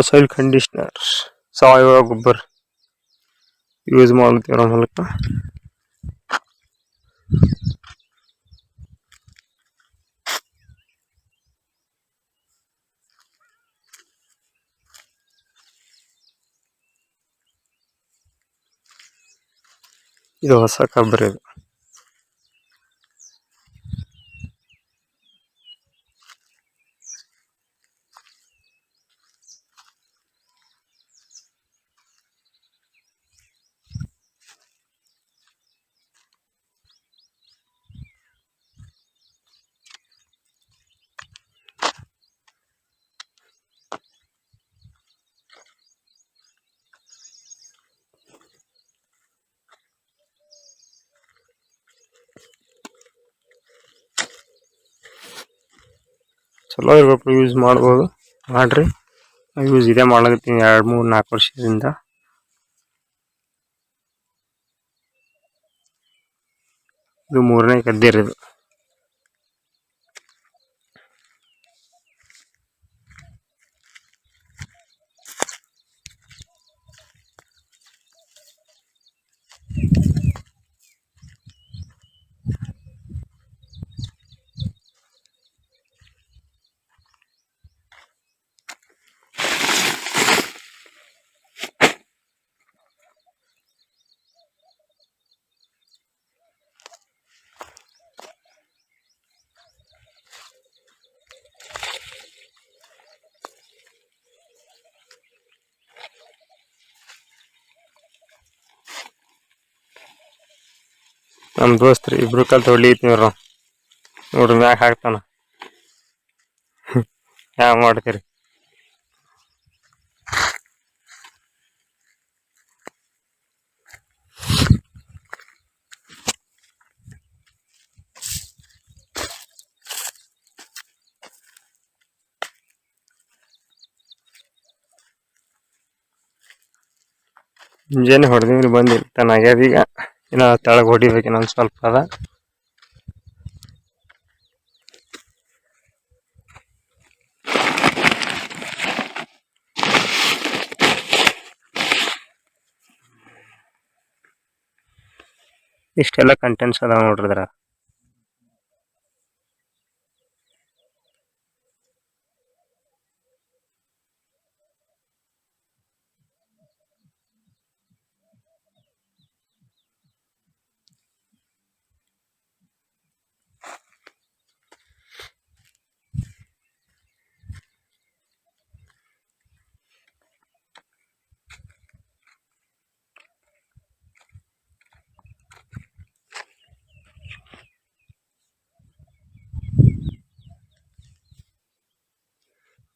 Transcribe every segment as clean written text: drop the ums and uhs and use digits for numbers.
Soil conditioner ಸಾವಯವ ಗೊಬ್ಬರ use ಮಾಡ್ತಿರೋ ಮೂಲಕ ಇದು ಹೊಸ ಕಬ್ಬರಿ ಇದು. ಚಲೋ ಇರ್ಬೇಕು, ಯೂಸ್ ಮಾಡ್ಬೋದು, ಮಾಡ್ರಿ. ಯೂಸ್ ಇದೇ ಮಾಡ್ಲಕತ್ತೀನಿ 2, 3, 4 ವರ್ಷದಿಂದ. ಇದು 3ನೇ ಗದ್ದೆ ಇದು. ನಮ್ಮ ದೋಸ್ತ್ರಿ ಇಬ್ರು ಕಲ್ತು ಹೊಡ್ಲಿತ್ತೀವ್ರ. ನೋಡ್ರಿ ಮ್ಯಾಗ ಹಾಕ್ತಾನ. ಹ್ಯಾಂಗ ಮಾಡ್ತೀರಿ? ಮುಂಜಾನೆ ಹೊಡೆದಿವ್ರಿ, ಬಂದಿಲ್ಲ ತನಾಗ್ಯದ. ಈಗ ಇನ್ನ ತೆಳಗ್ ಹೊಡಿಬೇಕು, ಇನ್ನೊಂದ್ ಸ್ವಲ್ಪ ಅದ. ಇಷ್ಟೆಲ್ಲ ಕಂಟೆಂಟ್ಸ್ ಅದಾವ ನೋಡ್ರಿ ಇದ್ರಾಗ.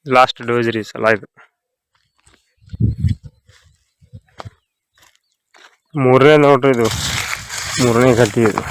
ಲಾಸ್ಟ್ ಡೋಸ್ ರೀ ಸಲ ಇದು. 3ನೇ ನೋಡ್ರಿ ಇದು, 3ನೇ ಗದ್ದೆ ಇದು.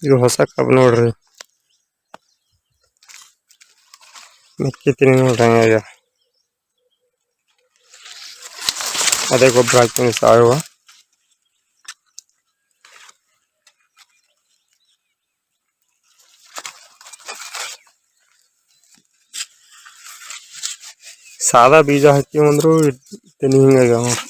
ಇದು ಹೊಸ ಕಬ್ಬು ನೋಡ್ರಿ. ಮೆಕ್ಕಿತೀನಿ ನೋಡ್ರಿ ಹಂಗ. ಅದೇ ಗೊಬ್ಬರ ಹಾಕ್ತೀನಿ, ಸಾವಯವ. ಸಾದಾ ಬೀಜ ಹಾಕಿವಂದ್ರು ತೆನಿ ಹಿಂಗಾಗ್ಯಾವ ನೋಡ್ರಿ.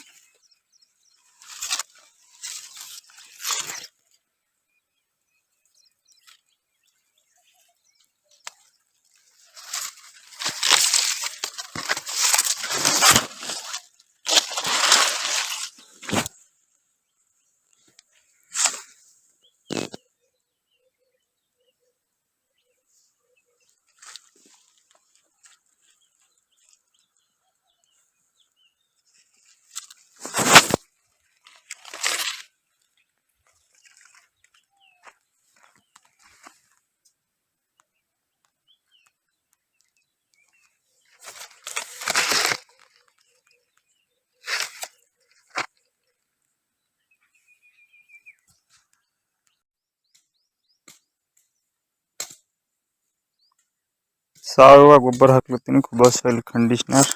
ಸಾವಯವ ಗೊಬ್ಬರ ಹಾಕ್ಲತ್ತೀನಿ. ಕುಬಾ ಸಾಯಿಲ್ ಕಂಡೀಷನರ್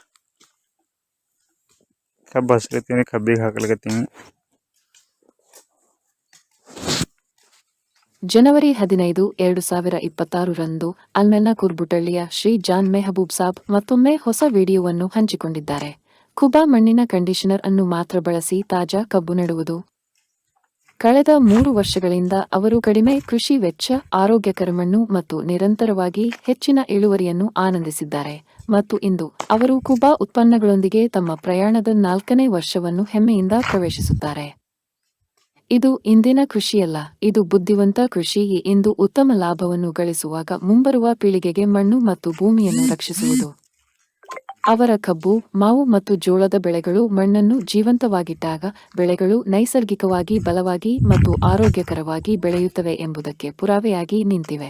ಕಬ್ಬು ಹಸ್ಲತ್ತೀನಿ. ಕಬ್ಬಿಗೆ ಹಾಕ್ಲತ್ತೀನಿ. ಜನವರಿ 15, 2026 ರಂದು ಅಲ್ಮೆಲ್ನ ಕುರ್ಬುಟಳ್ಳಿಯ ಶ್ರೀ ಜಾನ್ ಮೆಹಬೂಬ್ ಸಾಬ್ ಮತ್ತೊಮ್ಮೆ ಹೊಸ ವಿಡಿಯೋವನ್ನು ಹಂಚಿಕೊಂಡಿದ್ದಾರೆ. ಕುಬಾ ಮಣ್ಣಿನ ಕಂಡೀಷನರ್ ಅನ್ನು ಮಾತ್ರ ಬಳಸಿ ತಾಜಾ ಕಬ್ಬು ನೆಡುವುದು. ಕಳೆದ 3 ವರ್ಷಗಳಿಂದ ಅವರು ಕಡಿಮೆ ಕೃಷಿ ವೆಚ್ಚ, ಆರೋಗ್ಯಕರ ಮಣ್ಣು ಮತ್ತು ನಿರಂತರವಾಗಿ ಹೆಚ್ಚಿನ ಇಳುವರಿಯನ್ನು ಆನಂದಿಸಿದ್ದಾರೆ ಮತ್ತು ಇಂದು ಅವರು ಕುಬಾ ಉತ್ಪನ್ನಗಳೊಂದಿಗೆ ತಮ್ಮ ಪ್ರಯಾಣದ 4ನೇ ವರ್ಷವನ್ನು ಹೆಮ್ಮೆಯಿಂದ ಪ್ರವೇಶಿಸುತ್ತಾರೆ. ಇದು ಇಂದಿನ ಕೃಷಿಯಲ್ಲ, ಇದು ಬುದ್ಧಿವಂತ ಕೃಷಿ. ಇಂದು ಉತ್ತಮ ಲಾಭವನ್ನು ಗಳಿಸುವಾಗ ಮುಂಬರುವ ಪೀಳಿಗೆಗೆ ಮಣ್ಣು ಮತ್ತು ಭೂಮಿಯನ್ನು ರಕ್ಷಿಸುವುದು. ಅವರ ಕಬ್ಬು, ಮಾವು ಮತ್ತು ಜೋಳದ ಬೆಳೆಗಳು ಮಣ್ಣನ್ನು ಜೀವಂತವಾಗಿಟ್ಟಾಗ ಬೆಳೆಗಳು ನೈಸರ್ಗಿಕವಾಗಿ ಬಲವಾಗಿ ಮತ್ತು ಆರೋಗ್ಯಕರವಾಗಿ ಬೆಳೆಯುತ್ತವೆ ಎಂಬುದಕ್ಕೆ ಪುರಾವೆಯಾಗಿ ನಿಂತಿವೆ.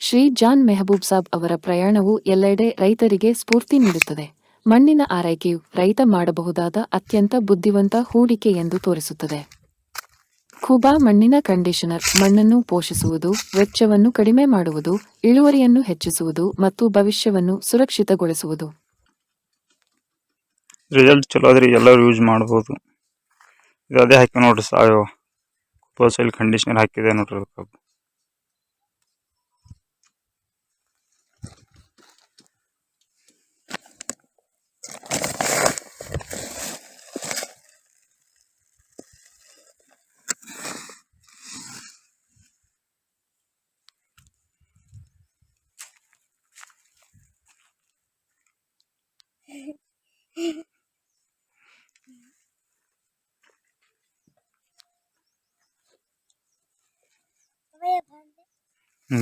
ಶ್ರೀ ಜಾನ್ ಮೆಹಬೂಬ್ ಸಾಬ್ ಅವರ ಪ್ರಯಾಣವು ಎಲ್ಲೆಡೆ ರೈತರಿಗೆ ಸ್ಫೂರ್ತಿ ನೀಡುತ್ತದೆ. ಮಣ್ಣಿನ ಆರೈಕೆಯು ರೈತ ಮಾಡಬಹುದಾದ ಅತ್ಯಂತ ಬುದ್ಧಿವಂತ ಹೂಡಿಕೆ ಎಂದು ತೋರಿಸುತ್ತದೆ. ಕುಬಾ ಮಣ್ಣಿನ ಕಂಡೀಷನರ್ ಮಣ್ಣನ್ನು ಪೋಷಿಸುವುದು, ವೆಚ್ಚವನ್ನು ಕಡಿಮೆ ಮಾಡುವುದು, ಇಳುವರಿಯನ್ನು ಹೆಚ್ಚಿಸುವುದು ಮತ್ತು ಭವಿಷ್ಯವನ್ನು ಸುರಕ್ಷಿತಗೊಳಿಸುವುದು. ರಿಸಲ್ಟ್ ಚಲೋ ಅದ್ರಿ, ಎಲ್ಲರೂ ಯೂಸ್ ಮಾಡ್ಬೋದು. ಇದು ಅದೇ ಹಾಕಿ ನೋಡ್ರಿ, ಸಾವಯವ ಕುಬಾ ಸಾಯಿಲ್ ಕಂಡೀಷನರ್ ಹಾಕಿದೆ ನೋಡ್ರಿ ಕಬ್ಬು.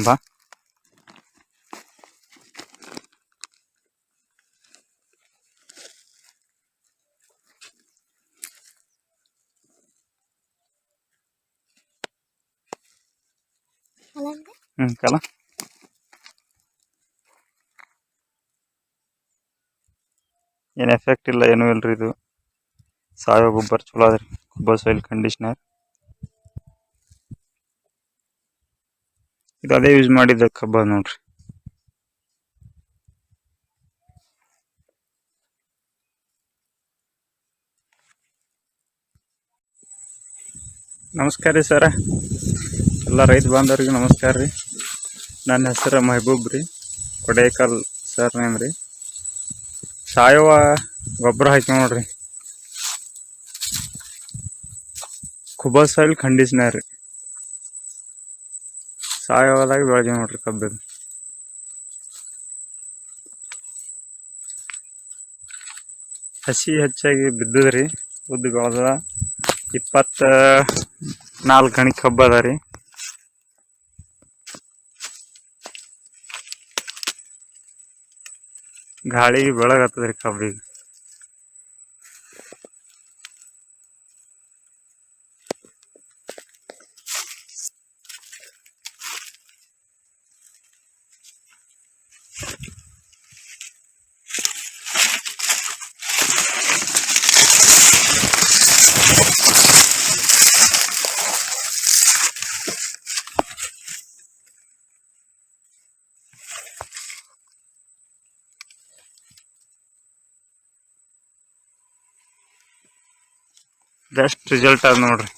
ಬಾ ಕಲ ಏನು ಎಫೆಕ್ಟ್ ಇಲ್ಲ, ಏನೂ ಇಲ್ರಿ. ಇದು ಸಾವಯವ ಗೊಬ್ಬರ ಚಲೋ ಅದ್ರಿ, ಕುಬಾ ಸಾಯಿಲ್ ಕಂಡೀಷನರ್. ಇದು ಅದೇ ಯೂಸ್ ಮಾಡಿದ ಕಬ್ಬ ನೋಡ್ರಿ. ನಮಸ್ಕಾರ ರೀ ಸರ, ಎಲ್ಲ ರೈತ ಬಾಂಧವ್ರಿಗೆ ನಮಸ್ಕಾರ ರೀ. ನನ್ನ ಹೆಸರು ಮೆಹಬೂಬ್ ರೀ, ಕೊಡೇಕಲ್ ಸರ್ ನೇಮ್ ರೀ. ಸಾವಯವ ಗೊಬ್ಬರ ಹಾಕಿ ನೋಡ್ರಿ, ಕುಬಾ ಸಾಯಿಲ್ ಕಂಡೀಷನರ್ ರೀ. ಸಾವಯವದಾಗ ಬೆಳೆದಿ ನೋಡ್ರಿ ಕಬ್ಬಿಗೆ. ಹಸಿ ಹೆಚ್ಚಾಗಿ ಬಿದ್ದದ್ರಿ, ಉದ್ದು ಬೆಳೆದ 24 ಗಣಿ ಕಬ್ಬು ಅದ ರೀ. ಗಾಳಿಗೆ ಬೆಳಗತ್ತದ್ರಿ ಕಬ್ಬಿಗೆ. ಬೆಸ್ಟ್ ರಿಸಲ್ಟ್ ಅದ ನೋಡ್ರಿ.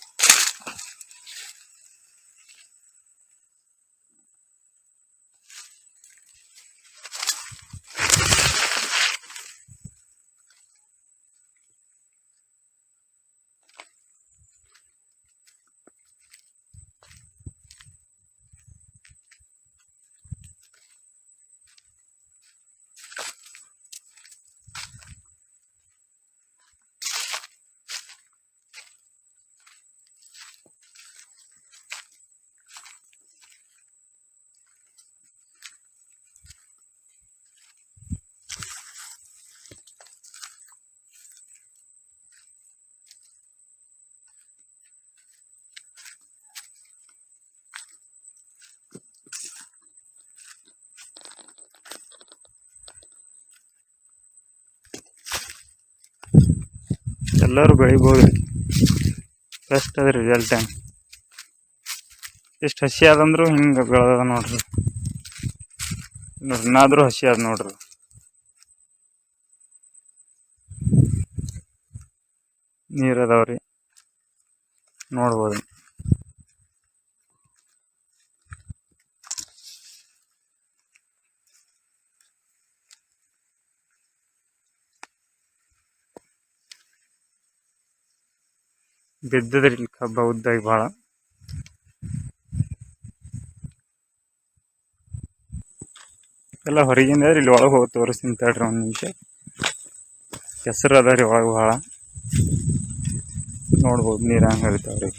ಎಲ್ಲರೂ ಬೆಳಿಬೋದು, ಬೆಸ್ಟ್ ಅದ ರಿಸಲ್ಟ್. ಎಷ್ಟು ಹಸಿ ಆದಂದ್ರೂ ಹಿಂಗೆ ಬೆಳೆದ ನೋಡ್ರಿ. ನೋಡ್ರಿ ಇನ್ನಾದ್ರೂ ಹಸಿ ಅದ ನೋಡ್ರಿ. ನೀರ್ ಅದಾವ್ರಿ ನೋಡ್ಬೋದು. ಬಿದ್ದದ್ರಿ ಇಲ್ಲಿ ಕಬ್ಬ ಉದ್ದಾಗಿ ಭಾಳ. ಎಲ್ಲ ಹೊರಗಿಂದ ಇಲ್ಲಿ ಒಳಗೆ ಹೋಗಿ ತೋರಿಸ್ತೀನಿ ತಡ್ರಿ ಒಂದು ನಿಮಿಷ. ಕೆಸರು ಅದ ರೀ ಒಳಗೆ ಭಾಳ. ನೋಡ್ಬೋದು ನೀರು ಹಂಗೆ ಹರಿತಾವ್ರಿ.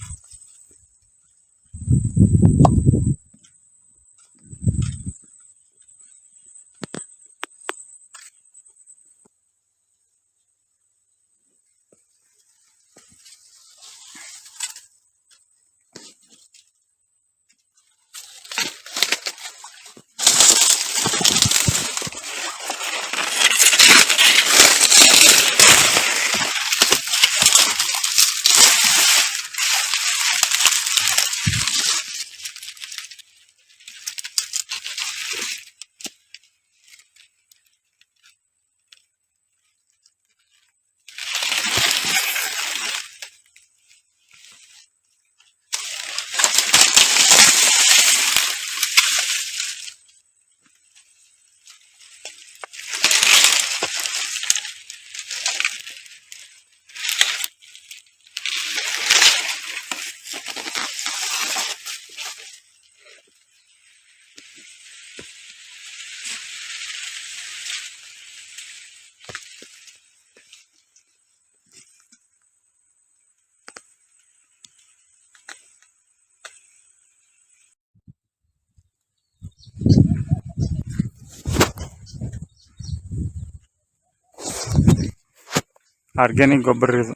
ಆರ್ಗ್ಯಾನಿಕ್ ಗೊಬ್ಬರ ರೀ ಇದು.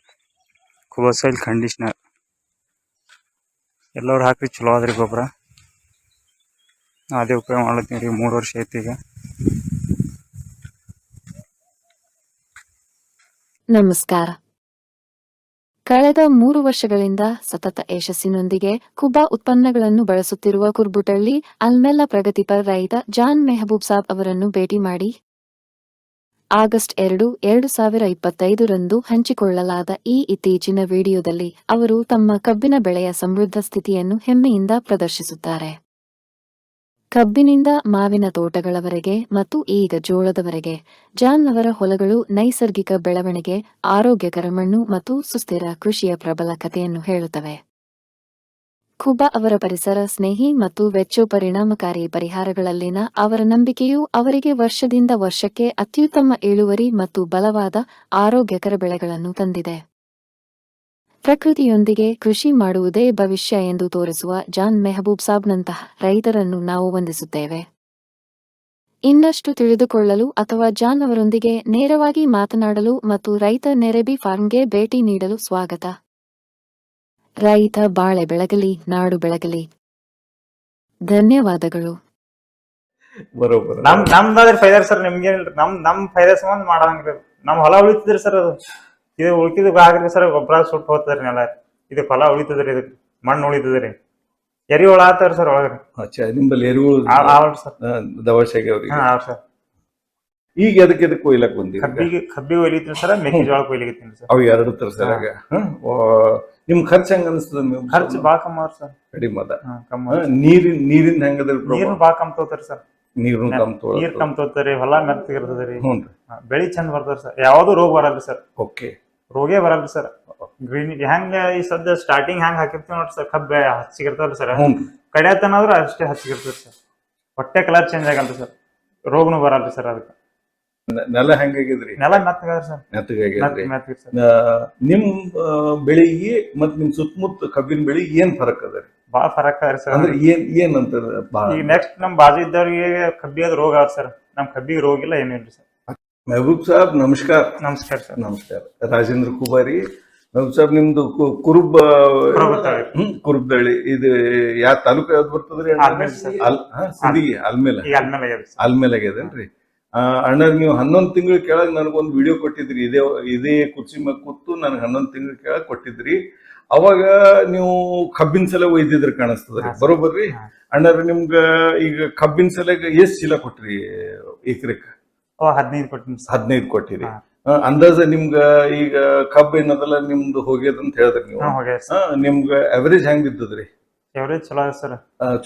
ಕುಬಾ ಸಾಯಿಲ್ ಕಂಡೀಷನರ್ ಎಲ್ಲರೂ ಹಾಕ್ರಿ, ಚಲೋ ಅದ್ರಿ ಗೊಬ್ಬರ. ಅದೇ ಉಪಯೋಗ ಮಾಡ್ಲತ್ತೀನಿ ರೀ, 3 ವರ್ಷ ಐತಿ ಈಗ. ನಮಸ್ಕಾರ. ಕಳೆದ 3 ವರ್ಷಗಳಿಂದ ಸತತ ಯಶಸ್ಸಿನೊಂದಿಗೆ ಕುಬಾ ಉತ್ಪನ್ನಗಳನ್ನು ಬಳಸುತ್ತಿರುವ ಕುರ್ಬುಟಳ್ಳಿ ಅಲ್ಮೆಲ್ಲ ಪ್ರಗತಿಪರ ರೈತ ಜಾನ್ ಮೆಹಬೂಬ್ ಸಾಬ್ ಅವರನ್ನು ಭೇಟಿ ಮಾಡಿ ಆಗಸ್ಟ್ 2, 2025 ಹಂಚಿಕೊಳ್ಳಲಾದ ಈ ಇತ್ತೀಚಿನ ವಿಡಿಯೋದಲ್ಲಿ ಅವರು ತಮ್ಮ ಕಬ್ಬಿನ ಬೆಳೆಯ ಸಮೃದ್ಧ ಸ್ಥಿತಿಯನ್ನು ಹೆಮ್ಮೆಯಿಂದ ಪ್ರದರ್ಶಿಸುತ್ತಾರೆ. ಕಬ್ಬಿನಿಂದ ಮಾವಿನ ತೋಟಗಳವರೆಗೆ ಮತ್ತು ಈಗ ಜೋಳದವರೆಗೆ ಜಾನ್ ಅವರ ಹೊಲಗಳು ನೈಸರ್ಗಿಕ ಬೆಳವಣಿಗೆ, ಆರೋಗ್ಯಕರ ಮಣ್ಣು ಮತ್ತು ಸುಸ್ಥಿರ ಕೃಷಿಯ ಪ್ರಬಲ ಕಥೆಯನ್ನು ಹೇಳುತ್ತವೆ. ಕುಬಾ ಅವರ ಪರಿಸರ ಸ್ನೇಹಿ ಮತ್ತು ವೆಚ್ಚ ಪರಿಣಾಮಕಾರಿ ಪರಿಹಾರಗಳಲ್ಲಿನ ಅವರ ನಂಬಿಕೆಯು ಅವರಿಗೆ ವರ್ಷದಿಂದ ವರ್ಷಕ್ಕೆ ಅತ್ಯುತ್ತಮ ಇಳುವರಿ ಮತ್ತು ಬಲವಾದ ಆರೋಗ್ಯಕರ ಬೆಳೆಗಳನ್ನು ತಂದಿದೆ. ಪ್ರಕೃತಿಯೊಂದಿಗೆ ಕೃಷಿ ಮಾಡುವುದೇ ಭವಿಷ್ಯ ಎಂದು ತೋರಿಸುವ ಜಾನ್ ಮೆಹಬೂಬ್ ಸಾಬ್ನಂತಹ ರೈತರನ್ನು ನಾವು ವಂದಿಸುತ್ತೇವೆ. ಇನ್ನಷ್ಟು ತಿಳಿದುಕೊಳ್ಳಲು ಅಥವಾ ಜಾನ್ ಅವರೊಂದಿಗೆ ನೇರವಾಗಿ ಮಾತನಾಡಲು ಮತ್ತು ರೈತ ನೆರೆಬಿ ಫಾರ್ಮ್ಗೆ ಭೇಟಿ ನೀಡಲು ಸ್ವಾಗತ. ರೈತ ಬಾಳೆ ಬೆಳಗಲಿ, ನಾಡು ಬೆಳಗಲಿ. ಧನ್ಯವಾದಗಳು. ಬರೋಬರ ನಮ್ದಾದ್ರೆ ಫೈದಾ ಸರ್, ನಿಮ್ಗೆ ನಮ್ ಫೈದಾ ಸಂಬಂಧ ಮಾಡಂಗ್ರಿ. ನಮ್ ಹೊಲ ಉಳಿತದ್ರಿ ಸರ್. ಅದು ಇದು ಉಳ್ಕಿದ್ ಆಗ್ರಿ ಸರ್, ಗೊಬ್ಬರ ಸುಟ್ಟು ಹೋಗ್ತದ್ರಿ ನೆಲ. ಇದು ಹೊಲ ಉಳಿತದ್ರಿ, ಇದಕ್ ಮಣ್ಣು ಉಳಿತದ್ರಿ, ಎರಿ ಹುಳ ಆತಾರ ಸರ್ ಒಳಗ್ರಿ. ನಿಂಬಲ್ಲಿ ಎರಿಹುಳು ಸರ್ ದವಸೆಗೆ ಅವ್ರಿಗೆ. ಸರ್ ಈಗ ಎದಕ್ಕೆ ಕೊಯ್ಲಕ್ ಬಂದಿ? ಕಬ್ಬಿ ಒಯ್ಲಿತ್ತೀನಿ ಸರ್, ಮೆಕ್ಕೆಜೋಳ ಕೊಯ್ಲಿಕತ್ತೀನಿ ಸರ್. ಅವು ಎರಡು ತರಸಾಗ ನಿಮ್ ಖರ್ಚು ಹೆಂಗ ಅನಿಸ್ತದ? ಖರ್ಚು ಬಾಳ ಕಮ್ಮ ಅವ್ರ ಸರ್, ಕಡಿಮೆ ಅದ. ಕಮ್ಮ. ನೀರಿನ ಹೆಂಗದ? ನೀರು ಬಾಳ ಕಮ್ ತಗೋತಾರ ಸರ್. ನೀರು ನೀರ್ ಕಮ್ ತಗೋತಾರಿ, ಹೊಲ ಮೆತ್ತಗಿರ್ತದ್ರಿ, ಹ್ಞೂ ಬೆಳಿ ಚಂದ ಬರ್ತದ ಸರ್. ಯಾವ್ದು ರೋಗ ಬರಲ್ರಿ ಸರ್. ಓಕೆ, ರೋಗೇ ಬರಲ್ರಿ ಸರ್. ಗ್ರೀನ್ ಹೆಂಗ ಈ ಸದ್ಯ ಸ್ಟಾರ್ಟಿಂಗ್ ಹೆಂಗ್ ಹಾಕಿರ್ತೀವಿ ನೋಡ್ರಿ ಸರ್, ಕಬ್ಬ ಹಚ್ಚಿಗಿರ್ತಲ್ಲ ಸರ್, ಕಡಿಯತನಾದ್ರೂ ಅಷ್ಟೇ ಹಚ್ಚಿಗಿರ್ತದ ಸರ್. ಹೊಟ್ಟೆ ಕಲರ್ ಚೇಂಜ್ ಆಗಲ್ರಿ ಸರ್, ರೋಗನು ಬರಲ್ರಿ ಸರ್. ಅದಕ್ಕೆ ನೆಲ ಹೆಂಗಾಗಿದ್ರಿ? ನೆಲ ಮೆತ್ತಗಾದ್ರಿ ಸರ್, ಮೆತ್ತಗಾಗಿದ್ರಿ. ಮೆತ್ತಗಿರಿ ಸರ್. ನಿಮ್ ಬೆಳಿಗೆ ಮತ್ ನಿಮ್ ಸುತ್ತಮುತ್ತ ಕಬ್ಬಿನ ಬೆಳಿಗೆ ಏನ್ ಫರಕ್ ಅದ ರೀ? ಬಾಳ ಫರಕ್ ಅದ್ರಿ ಸರ್. ಅಂದ್ರೆ ಏನ್ ಅಂತದ? ಈಗ ನೆಕ್ಸ್ಟ್ ನಮ್ ಬಾಜು ಇದ್ದವ್ರಿಗೆ ಕಬ್ಬಿಗೆ ರೋಗ ಆಗ ಸರ್, ನಮ್ ಕಬ್ಬಿಗೆ ರೋಗ ಇಲ್ಲ, ಏನಿಲ್ರಿ ಸರ್. ಮೆಹಬೂಬ್ ಸಾಬ್ ನಮಸ್ಕಾರ. ನಮಸ್ಕಾರ ಸರ್. ನಮಸ್ಕಾರ. ರಾಜೇಂದ್ರ ಕುಬಾರಿ. ಮೆಹಬೂಬ್ ಸಾಬ್ ನಿಮ್ದು ಕುರುಬ್ದಳ್ಳಿ. ಇದು ಯಾವ ತಾಲೂಕು ಯಾವ್ದು ಬರ್ತದ್ರಿ? ಸಿಂದಗಿ ಆಲ್ಮೇಲೆ ಆಗ್ಯದೇನ್ರಿ? ಅಣ್ಣ, ನೀವು 11 ತಿಂಗಳ ಕೆಳಗ್ ನನಗೊಂದು ವಿಡಿಯೋ ಕೊಟ್ಟಿದ್ರಿ. ಇದೇ ಕುರ್ಚಿ ಮ್ಯಾಗ ಕೂತು ನನಗೆ 11 ತಿಂಗಳ ಕೆಳಗ್ ಕೊಟ್ಟಿದ್ರಿ. ಅವಾಗ ನೀವು ಕಬ್ಬಿನ ಸಲ ಒಯ್ದಿದ್ರೆ ಕಾಣಿಸ್ತದ್ರಿ ಬರೋಬರ್ರಿ. ಅಣ್ಣಾರ ನಿಮ್ಗ ಈಗ ಕಬ್ಬಿನ ಸಲಗ ಎಷ್ಟ್ ಚೀಲ ಕೊಟ್ರಿ ಎಕರೆಕ್? 15 ಕೊಟ್ಟಿನಿ ಸರ್. 15 ಕೊಟ್ಟಿರಿ. ಅಂದಾಜ ನಿಮ್ಗ ಈಗ ಕಬ್ಬು ಏನದಲ್ಲ ನಿಮ್ದು ಹೋಗ್ಯದಂತ ಹೇಳಿದ್ರಿ ನೀವು. ನಿಮ್ಗ ಅವರೇಜ್ ಹೆಂಗ್ ಬಿದ್ದದ್ರಿ? ಎವರೇಜ್ ಚಲೋ ಅದ ಸರ್.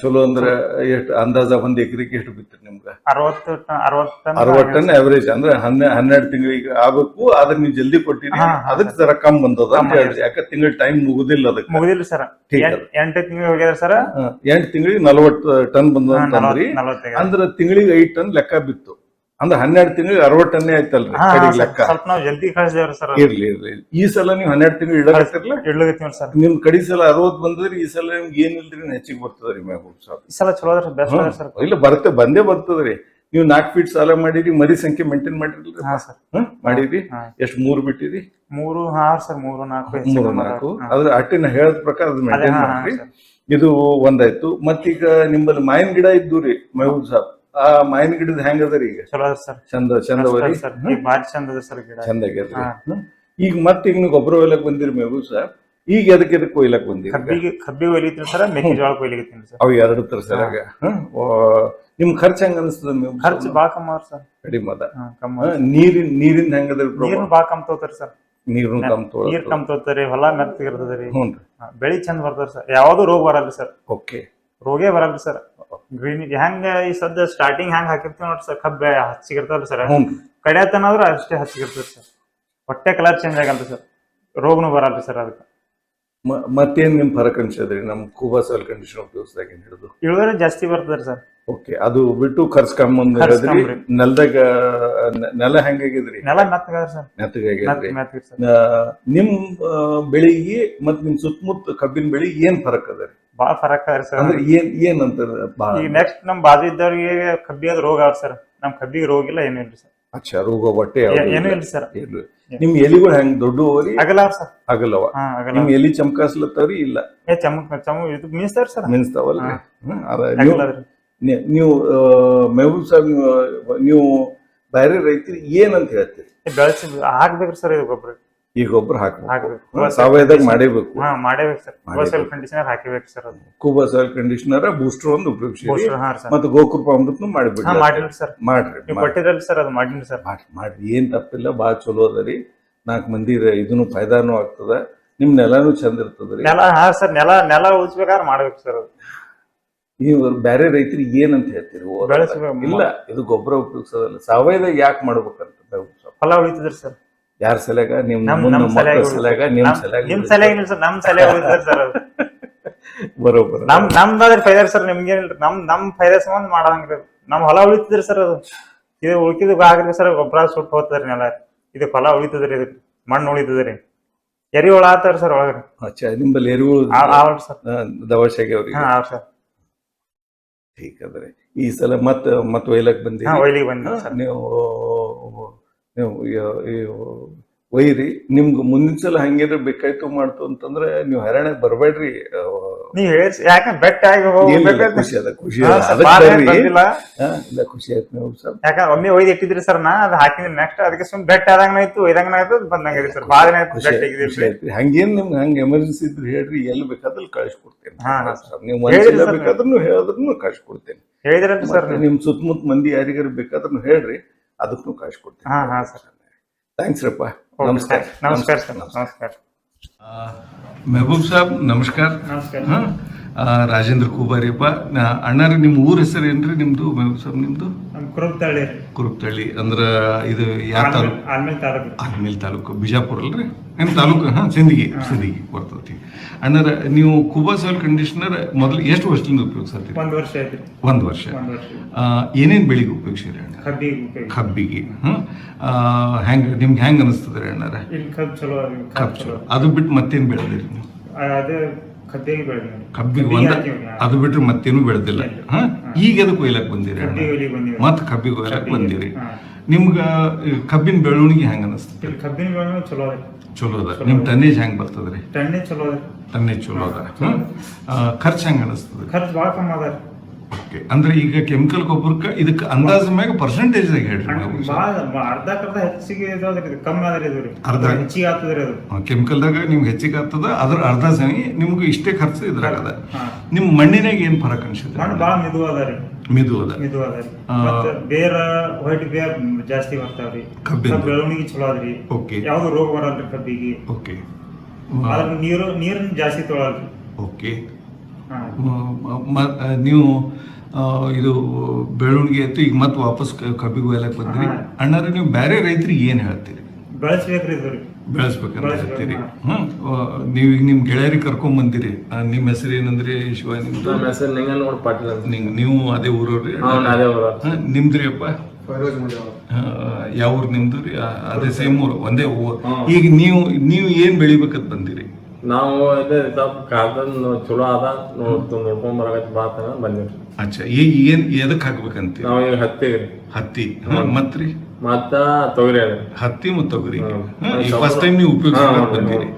ಚಲೋ ಅಂದ್ರ ಎಷ್ಟ್ ಅಂದಾಜ ಒಂದ್ ಎಕರೆಗೆ ಎಷ್ಟು ಬಿತ್ರಿ ನಿಮ್ಗ? 60 ಟನ್ ಅವರೇಜ್ ಅಂದ್ರೆ 12 ತಿಂಗಳಿಗೆ ಆಗ್ಬೇಕು. ಆದ್ರೆ ನೀವು ಜಲ್ದಿ ಕೊಟ್ಟಿರಿ, ಅದಕ್ಕೆ ಜರ ಕಮ್ ಬಂದದ ಅಂತ ಹೇಳ್ರಿ. ಯಾಕ ತಿಂಗಳ ಟೈಮ್ ಮುಗುದಿಲ್ಲ, ಅದಕ್ಕೆ ಮುಗುದಿಲ್ಲ ಸರ್. 8 ತಿಂಗಳಿಗೆ ಹೋಗ್ಯಾರ ಸರ್. 8 ತಿಂಗಳಿಗೆ 40 ಟನ್ ಬಂದದ ಅಂತಂದ್ರಿ. ಅಂದ್ರ ತಿಂಗಳಿಗೆ 5 ಟನ್ ಲೆಕ್ಕ ಬಿತ್ತು. ಅಂದ್ರೆ 12 ತಿಂಗಳಿಗೆ 60 ಟನ್ನೇ ಆಯ್ತಲ್ರಿ ಕಡೆಗೆ ಲೆಕ್ಕ. ಸ್ವಲ್ಪ ನಾವು ಜಲ್ದಿ ಕಳಿಸಿದೇವ್ರಿ ಸರ್. ಇರ್ಲಿ. ಈ ಸಲ ನೀವು 12 ತಿಂಗಳು ಇಡಕತ್ತಿರ್ಲ, ಸರ್. ನಿಮ್ ಕಡೆ ಸಲ 60 ಬಂದದ್ರಿ. ಈ ಸಲ ನಿಮ್ಗೆ ಏನಿಲ್ರಿ ಹೆಚ್ಚಿಗೆ ಬರ್ತದ್ರಿ ಮೆಹಬೂಬ್ ಸಾಬ್. ಈ ಸಲ ಚಲೋ ಅದ ಬೆಸ್ಟ್ ಅದ ಸರ್. ಇಲ್ಲ ಬಂದೇ ಬರ್ತದ್ರಿ. ನೀವು 4 ಫೀಟ್ ಸಾಲ ಮಾಡಿರಿ, ಮರಿ ಸಂಖ್ಯೆ ಮೇಂಟೈನ್ ಮಾಡಿರ್ಲಿ ಮಾಡಿರಿ. ಎಷ್ಟು 3 ಬಿಟ್ಟಿರಿ? 3 ಸರ್. 3 4 ಅದ್ರ ಅಟ್ಟಿನ ಹೇಳದ ಪ್ರಕಾರ ಅದು ಮೇಂಟೈನ್ ಮಾಡ್ರಿ. ಇದು ಒಂದಾಯ್ತು. ಮತ್ತೀಗ ನಿಮ್ಮಲ್ಲಿ ಮಾವಿನ ಗಿಡ ಇದ್ದು ರೀ ಮೆಹಬೂಬ್ ಸಾಬ್, ಆ ಮಾವಿನ ಗಿಡದ ಹೆಂಗ ಅದರಿ ಈಗ? ಚಲೋ ಅದ ಸರ್. ಚಂದವರಿ. ಬಾರಿ ಚಂದ ಅದ ಸರ್ ಗಿಡ. ಚಂದ ಆಗ್ಯದ್ರಿ. ಈಗ ಮತ್ತೆ ಈಗ ನೀವು ಗೊಬ್ಬರ ಒಯ್ಲಕ್ ಬಂದಿರಿ ಮೆಹಬೂಬ್ ಸಾಬ್. ಈಗ ಎದಕ್ಕೆ ಒಯ್ಲಕ್ ಬಂದಿರಿ? ಕಬ್ಬಿ ಒಯ್ಲಿತ್ತೀನಿ ಸರ್, ಮೆಕ್ಕೆಜೋಳ ಒಯ್ಲಿತ್ತೀನಿ ಸರ್. ಅವು 2 ತರಸಲಾಗ. ನಿಮ್ ಖರ್ಚು ಹೆಂಗ ಅನಿಸ್ತದ? ಖರ್ಚು ಬಾಳ ಕಮ್ಮ ಅದ ಸರ್. ಕಡಿಮೆ ಅದ. ನೀರಿಂದ ಹೆಂಗದ್ರಿ? ನೀರು ಬಾಳ ಕಮ್ ತಗೋತಾರ ಸರ್. ನೀರು ಕಮ್ ತಗೋತಾರಿ. ಹೊಲ ಮೆತ್ತಗಿರ್ತದ್ರಿ. ಬೆಳಿ ಚಂದ ಬರ್ತಾರ ಸರ್. ಯಾವ್ದು ರೋಗ ಬರಲ್ಲ ಸರ್. ಓಕೆ. ರೋಗೇ ಬರಲ್ಲ ಸರ್. ಗ್ರೀನ್ ಹೆಂಗ ಈ ಸದ್ಯ ಸ್ಟಾರ್ಟಿಂಗ್ ಹೆಂಗ್ ಹಾಕಿರ್ತೀವಿ ನೋಡ್ರಿ ಸರ್, ಕಬ್ಬ ಹಚ್ಚಿಗಿರ್ತಲ್ಲ ಸರ್. ಕಡಿಯತನಾದ್ರೂ ಅಷ್ಟೇ ಹಚ್ಚಿಗಿರ್ತದೆ ಸರ್. ಹೊಟ್ಟೆ ಕಲರ್ ಚೇಂಜ್ ಆಗಲ್ಲ ಸರ್. ರೋಗನು ಬರಲ್ಲ ಸರ್. ಅದಕ್ಕೆ ಮತ್ತೇನ್ ನಿಮ್ ಫರಕ್ ಅನ್ಸದ್ರಿ ನಮ್ ಕೂಬಾ ಸಾಯಿಲ್ ಕಂಡೀಷನ್ ಉಪಯೋಗಿಸಿದಾಗ ಹಿಡಿದು? ಇಳುವರಿ ಜಾಸ್ತಿ ಬರ್ತದ್ರಿ ಸರ್. ಓಕೆ. ಅದು ಬಿಟ್ಟು ಖರ್ಚು ಕಮ್ಮಿ ಅಂತ ಹೇಳಿದ್ರಿ. ನೆಲದಾಗ ನೆಲ ಹೆಂಗಾಗಿದ್ರಿ? ನೆಲ ಮೆತ್ತಗಾದ್ರಿ ಸರ್. ಮೆತ್ತಗಾಗಿದ್ರಿ. ನಿಮ್ ಬೆಳಿಗ್ಗೆ ಮತ್ ನಿಮ್ ಸುತ್ತಮುತ್ತ ಕಬ್ಬಿನ ಬೆಳಿ ಏನ್ ಫರಕ್ ಅದರಿ? ಬಾಳ ಫರಕ್ ಅದ್ರಿ ಸರ್. ಅಂದ್ರೆ ಏನ್ ಅಂತಾರ? ಈಗ ನೆಕ್ಸ್ಟ್ ನಮ್ ಬಾಜು ಇದ್ದವ್ರಿಗೆ ಕಬ್ಬಿಯಾದ ರೋಗ ಆಗ ಸರ್. ನಮ್ ಕಬ್ಬಿಗೆ ರೋಗ ಇಲ್ಲ, ಏನೂ ಇಲ್ರಿ ಸರ್. ಅಚ್ಚಾ, ರೋಗ ಬಟ್ಟೆ ಏನೂ ಇಲ್ರಿ ಸರ್. ನಿಮ್ ಎಲಿಗಳು ಹೆಂಗ್ ದೊಡ್ಡವರಿ? ಆಗಲ್ಲ ಸರ್. ಆಗಲ್ಲವ. ನಿಮ್ ಎಲಿ ಚಮಕಾಸ್ಲತ್ತವ್ರಿ? ಇಲ್ಲ ಇದು ಮಿನ್ಸ್ತಾರ ಸರ್. ಮಿನ್ಸ್ತಾವಲ್ರಿ. ನೀವು ಮೆಹಬೂಬ್ ಸಾಬ್, ನೀವು ಬೇರೆ ರೈತರಿಗೆ ಏನಂತ ಹೇಳ್ತೀರಿ? ಬೆಳೆಸಿ ಹಾಕ್ಬೇಕ್ರಿ ಸರ್. ಇದು ಗೊಬ್ಬರ, ಈ ಗೊಬ್ಬರ ಹಾಕ್ಬೇಕು. ಸಾವಯವದಾಗ ಮಾಡೇಬೇಕು. ಮಾಡೇಬೇಕು ಸರ್. ಕೂಬಾ ಸಾಯಿಲ್ ಕಂಡೀಷನರ್ ಹಾಕಿಬೇಕು ಸರ್. ಅದು ಕೂಬಾ ಸಾಯಿಲ್ ಕಂಡೀಷನರ್ ಬೂಸ್ಟರ್ ಒಂದು ಉಪಯೋಗಿಸಿ, ಮತ್ತೆ ಗೋಕೃಪ ಅಮೃತನು ಮಾಡಿಬಿಟ್ಟು ಮಾಡಿರಿ ಸರ್. ಮಾಡ್ರಿ ಕೊಟ್ಟಿದ್ರಲ್ಲ ಸರ್, ಅದು ಮಾಡಿರಿ ಸರ್. ಮಾಡ್ರಿ, ಏನ್ ತಪ್ಪಿಲ್ಲ. ಬಾಳ ಚಲೋ ಅದರಿ. 4 ಮಂದಿ ಇದನ್ನು ಫೈದಾನು ಆಗ್ತದ. ನಿಮ್ ನೆಲಾನು ಚಂದ ಇರ್ತದ್ರಿ. ನೆಲ ಸರ್, ನೆಲ ಉಳಿಸ್ಬೇಕಾದ್ರೆ ಮಾಡ್ಬೇಕು ಸರ್. ಅದು ನೀವು ಬೇರೆ ರೈತರಿಗೆ ಏನಂತ ಹೇಳ್ತೀರಿ? ಇಲ್ಲ, ಇದು ಗೊಬ್ಬರ ಉಪಯೋಗಿಸೋದಲ್ಲ, ಸಾವಯವದಾಗ ಯಾಕೆ ಮಾಡ್ಬೇಕಂತ? ಫಲ ಉಳಿತಿದ್ರಿ ಸರ್. ಯಾರ ಸಲಗ? ನಿಮ್ ಸಲಗ? ನಿಮ್ ಸಲಗ ಸರ್. ನಮ್ ಸಲಗ ಉಳಿತದ್ರಿ ಸರ್. ಅದು ಬರೋಬರ. ನಮ್ದಾದ್ರೆ ಫೈದಾ ಸರ್. ನಿಮ್ಗೇನಿಲ್ರಿ. ನಮ್ ಫೈದಾ ಸಂಬಂಧ ಮಾಡಂಗ್ರಿ. ನಮ್ ಹೊಲ ಉಳಿತಿದ್ರಿ ಸರ್. ಅದು ಇದು ಉಳ್ಕಿದ್ ಆಗ್ರಿ ಸರ್. ಗೊಬ್ಬರ ಸುಟ್ಟು ಹೋಗ್ತದ್ರಿ ನೆಲ. ಇದು ಫಲ ಉಳಿತದ್ರಿ. ಇದಕ್ಕೆ ಮಣ್ಣು ಉಳಿತದ್ರಿ. ಎರಿಹುಳ ಆತಾರ ಸರ್ ಒಳಗ್ರಿ. ನಿಮ್ಮಲ್ಲಿ ಎರಿಹುಳ ದವಶಾಗಿ ಅವ್ರಿಗೆ? ಸರ್. ಠೀಕ್ ಅದ್ರಿ. ಈ ಸಲ ಮತ್ ಒಯ್ಲಕ್ ಬಂದಿ? ಒಯ್ಲಿಗೆ ಬಂದ ಸರ್. ನೀವು ಒಯ್ರಿ. ನಿಮ್ಗೆ ಮುಂದಿನ ಸಲ ಹಂಗೇನ್ರ ಬೇಕಾಯ್ತು ಮಾಡ್ತು ಅಂತಂದ್ರೆ ನೀವು ಹೈರಾಣಾಗ ಬರ್ಬೇಡ್ರಿ. ನೀವ್ ಹೇಳಿ ಯಾಕಂದ್ರೆ ಬೆಟ್ಟ ಆಗಿ ಖುಷಿ ಅದ. ಖುಷಿ ಇಲ್ಲ, ಖುಷಿ ಆಯ್ತು ಮೆಹಬೂಬ್ ಸಾಬ್. ಯಾಕಂದ್ರೆ ಒಮ್ಮೆ ಒಯ್ದು ಇಟ್ಟಿದ್ರಿ ಸರ್. ನಾ ಅದು ಹಾಕಿದ್ರಿ ನೆಕ್ಸ್ಟ್ ಅದಕ್ಕೆ ಸುಮ್ಮನೆ ಬೆಟ್ಟ ಆದಂಗಾಯ್ತು, ಒಯ್ದಂಗಾಯ್ತು, ಬಂದಂಗೈತಿ ಸರ್. ಭಾಳ ಆಯ್ತು. ಹಂಗೇನ್ ನಿಮ್ಗೆ ಹಂಗ ಎಮರ್ಜೆನ್ಸಿ ಇದ್ರೆ ಹೇಳ್ರಿ, ಎಲ್ಲಿ ಬೇಕಾದ್ರೂ ಕಳಿಸ್ಕೊಡ್ತೇನೆ. ನೀವು ಮನಸ್ಸಿಲ್ಲ ಬೇಕಾದ್ರೂ ಹೇಳೋದ್ರೂ ಕಳಿಸ್ಕೊಡ್ತೇನೆ. ಹೇಳಿದ್ರಲ್ರಿ ಸರ್. ನಿಮ್ ಸುತ್ತಮುತ್ತ ಮಂದಿ ಯಾರಿಗಾರು ಬೇಕಾದ್ರೂ ಹೇಳ್ರಿ, ಅದಕ್ಕೂ ಕಳಿಸ್ಕೊಡ್ತೇನೆ. ಸರ್. ಥ್ಯಾಂಕ್ಸ್ ರಪ್ಪ. ನಮಸ್ಕಾರ. ನಮಸ್ಕಾರ ಸರ್. ನಮಸ್ಕಾರ ಮೆಹಬೂಬ್ ಸಾಬ್. ನಮಸ್ಕಾರ. ರಾಜೇಂದ್ರ ಕೂಬಾರಿಯಪ್ಪ. ಅಣ್ಣಾರಿ, ನಿಮ್ಮ ಊರ ಹೆಸರು ಏನ್ರಿ ನಿಮ್ದು ಮೆಹಬೂಬ್ ಸಾಬ್? ನಿಮ್ದು ಕುರುಪ್ತಳ್ಳಿ. ಅಂದ್ರ ಇದು ಯಾವ ತಾಲೂಕು? ಆಲ್ಮೇಲ್ ತಾಲೂಕು, ಬಿಜಾಪುರ ಅಲ್ರಿ? ಏನ್ ತಾಲೂಕು? ಸಿಂದಗಿ ಬರ್ತೈತಿ. ಅಣ್ಣಾರ, ನೀವು ಕೂಬಾ ಸಾಯಿಲ್ ಕಂಡೀಷನರ್ ಮೊದಲು ಎಷ್ಟು ವರ್ಷದಿಂದ ಉಪಯೋಗಿಸ್ತೀರಿ? 1 ವರ್ಷ ಆಯ್ತು. 1 ವರ್ಷ. ಏನೇನ್ ಬೆಳಿಗ್ಗೆ ಉಪಯೋಗಿಸಿರಿ ಅಣ್ಣ? ಕಬ್ಬಿಗೆ. ನಿಮ್ಗೆ ಹೆಂಗ್ ಅನಿಸ್ತದ್ರಿ ಅಣ್ಣಾರ? ಕಬ್ಬು ಚಲೋ. ಅದು ಬಿಟ್ಟು ಮತ್ತೇನ್ ಬೆಳೆದಿರಿ ನೀವು? ಕಬ್ಬಿಗೆ ಅದು ಬಿಟ್ರೆ ಮತ್ತೇನು ಬೆಳೆದಿಲ್ಲ. ಈಗ ಅದಕ್ಕೆ ಒಯ್ಲಕ್ ಬಂದಿರಿ? ಮತ್ ಕಬ್ಬಿಗೆ ಒಯ್ಲಕ್ ಬಂದಿರಿ. ನಿಮ್ಗ ಕಬ್ಬಿನ ಬೆಳವಣಿಗೆ ಹೆಂಗ ಅನಿಸ್ತದೆ? ಕಬ್ಬಿನ ಬೆಳವಣಿಗೆ ಚಲೋ ಅದ. ನಿಮ್ ಟನ್ನೇಜ್ ಹೆಂಗ್ ಬರ್ತದ್ರಿ? ಟನ್ನೇಜ್ ಚಲೋ ಅದ. ಖರ್ಚು ಹೆಂಗ ಅನಿಸ್ತದೆ? ಖರ್ಚು ಭಾಳ ಕಮ್ಮಿ ಅದ. ಓಕೆ ಅಂದ್ರೆ ಈಗ ಕೆಮಿಕಲ್ ಗೊಬ್ಬರಕ್ಕೆ ಇದಕ್ಕೆ ಅಂದಾಜು ಮ್ಯಾಗ ಪರ್ಸೆಂಟೇಜ್ ಹೇಳ್ರಿ ಅರ್ಧಕ್ಕರ್ಧ ಹೆಚ್ಚಿಗೆ ಇದಾದ್ರಿ ಇದು ಕಮ್ಮಿ ಆದ್ರಿ ಇದು ರೀ ಅರ್ಧ ಹೆಚ್ಚಿಗೆ ಆಗ್ತದ್ರಿ ಅದು ಕೆಮಿಕಲ್ದಾಗ ನಿಮ್ಗೆ ಹೆಚ್ಚಿಗೆ ಆಗ್ತದ ಅದ್ರ ಅರ್ಧ ಸನಿ ನಿಮ್ಗೆ ಇಷ್ಟೇ ಖರ್ಚು ಇದ್ರಾಗದ ನಿಮ್ ಮಣ್ಣಿನಾಗ ಏನ್ ಫರಕ್ ಅನ್ಸುತ್ತೆ? ಮಣ್ಣು ಬಾಳ ಮಿದು ಅದ ರೀ ಮಿದು ಅದ ಮತ್ತೆ ಬೇರ ವೈಟ್ ಬೇರ್ ಜಾಸ್ತಿ ಬರ್ತಾವ್ರಿ ಬೆಳವಣಿಗೆ ಚಲೋ ಅದ್ರಿ ಓಕೆ ಯಾವ್ದು ರೋಗ ಬರಲ್ರಿ ಕಬ್ಬಿಗೆ ಓಕೆ ಆದ್ರ ನೀರಿನ ಜಾಸ್ತಿ ತೊಳಲ್ರಿ ಓಕೆ ನೀವು ಇದು ಬೆಳವಣಿಗೆ ಆಯ್ತು ಈಗ ಮತ್ತೆ ವಾಪಸ್ ಕಬ್ಬಿಗೆ ಒಯ್ಲಕ್ ಬಂದ್ರಿ ಅಣ್ಣಾರ ನೀವು ಬೇರೆ ರೈತರಿಗೆ ಏನ್ ಹೇಳ್ತೀರಿ? ಬೆಳೆಸ್ಬೇಕ್ರಿ ಇದು ಬೆಳೆಸ್ಬೇಕಂತ ಹೇಳ್ತೀರಿ. ನೀವು ಈಗ ನಿಮ್ ಗೆಳೆಯರಿಗೆ ಕರ್ಕೊಂಡ್ ಬಂದಿರಿ. ನಿಮ್ಮ ಹೆಸರು ಏನಂದ್ರಿ? ಶಿವ ನಿಮ್ದು? ನೀವು ಅದೇ ಊರವ್ರಿ? ನಿಮ್ದ್ರಿ ಅಪ್ಪ? ಯಾವ ಊರು ನಿಮ್ದು ರೀ? ಅದೇ ಸೇಮ್ ಊರು, ಒಂದೇ ಊರು. ಈಗ ನೀವು ಏನ್ ಬೆಳಿಬೇಕಂತ ಬಂದಿರಿ? ನಾವು ಚಲೋ ಅದ ನೋಡ್ಕೊಂಡ್ ಬರಕತ್ ಬಾತ ಬಂದಿವ್ರಿ. ಅಚ್ಚಾ, ಏನ್ ಎದಕ್ ಹಾಕ್ಬೇಕಂತ? ನಾವ್ ಈಗ ಹತ್ತಿ ಮತ್ರಿ ಮತ್ತ ತೊಗರಿ ಅದ. ಹತ್ತಿ ಮತ್ತು ತೊಗರಿ ಫಸ್ಟ್ ಟೈಮ್ ನೀವು ಉಪಯೋಗಿಸ್ಕೊಂಡ್ ಬಂದಿರಿ.